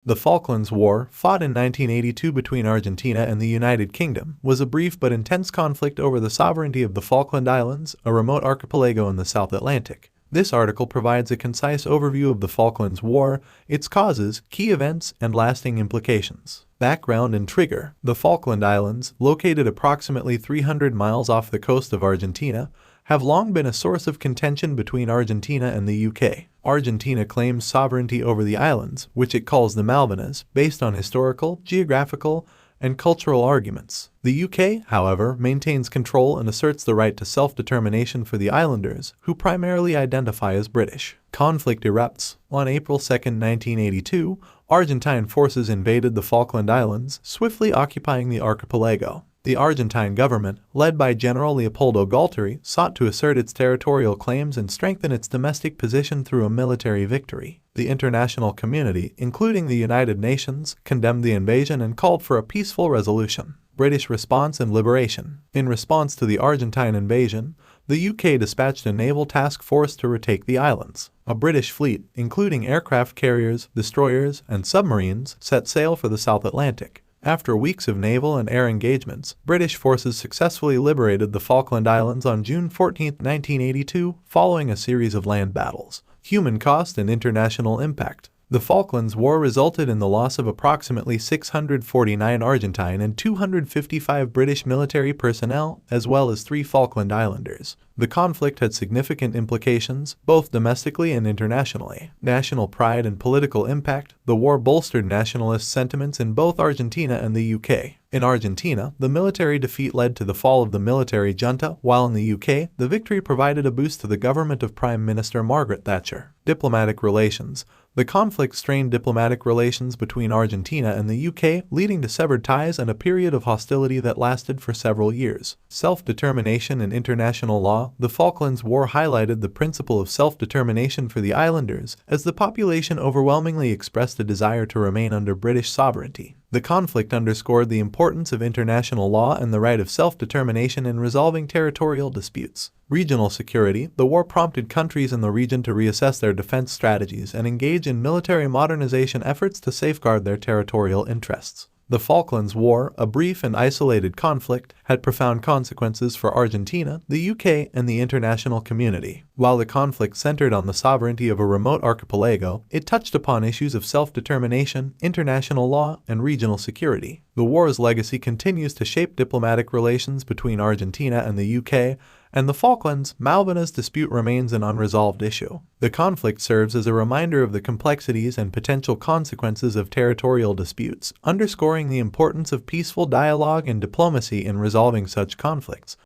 The Falklands War, fought in 1982 between Argentina and the United Kingdom, was a brief but intense conflict over the sovereignty of the Falkland Islands, a remote archipelago in the South Atlantic. This article provides a concise overview of the Falklands War, its causes, key events, and lasting implications. Background and trigger. The Falkland Islands, located approximately 300 miles off the coast of Argentina, have long been a source of contention between Argentina and the UK. Argentina claims sovereignty over the islands, which it calls the Malvinas, based on historical, geographical, and cultural arguments. The UK, however, maintains control and asserts the right to self-determination for the islanders, who primarily identify as British. Conflict erupts. On April 2, 1982, Argentine forces invaded the Falkland Islands, swiftly occupying the archipelago. The Argentine government, led by General Leopoldo Galtieri, sought to assert its territorial claims and strengthen its domestic position through a military victory. The international community, including the United Nations, condemned the invasion and called for a peaceful resolution. British response and liberation. In response to the Argentine invasion, the UK dispatched a naval task force to retake the islands. A British fleet, including aircraft carriers, destroyers, and submarines, set sail for the South Atlantic. After weeks of naval and air engagements, British forces successfully liberated the Falkland Islands on June 14, 1982, following a series of land battles. Human cost and international impact. The Falklands War resulted in the loss of approximately 649 Argentine and 255 British military personnel, as well as 3 Falkland Islanders. The conflict had significant implications, both domestically and internationally. National pride and political impact. The war bolstered nationalist sentiments in both Argentina and the UK. In Argentina, the military defeat led to the fall of the military junta, while in the UK, the victory provided a boost to the government of Prime Minister Margaret Thatcher. Diplomatic relations. The conflict strained diplomatic relations between Argentina and the UK, leading to severed ties and a period of hostility that lasted for several years. Self-determination and international law. The Falklands War highlighted the principle of self-determination for the islanders, as the population overwhelmingly expressed a desire to remain under British sovereignty. The conflict underscored the importance of international law and the right of self-determination in resolving territorial disputes. Regional security. The war prompted countries in the region to reassess their defense strategies and engage in military modernization efforts to safeguard their territorial interests. The Falklands War, a brief and isolated conflict, had profound consequences for Argentina, the UK, and the international community. While the conflict centered on the sovereignty of a remote archipelago, it touched upon issues of self-determination, international law, and regional security. The war's legacy continues to shape diplomatic relations between Argentina and the UK, and the Falklands-Malvinas dispute remains an unresolved issue. The conflict serves as a reminder of the complexities and potential consequences of territorial disputes, underscoring the importance of peaceful dialogue and diplomacy in resolving such conflicts.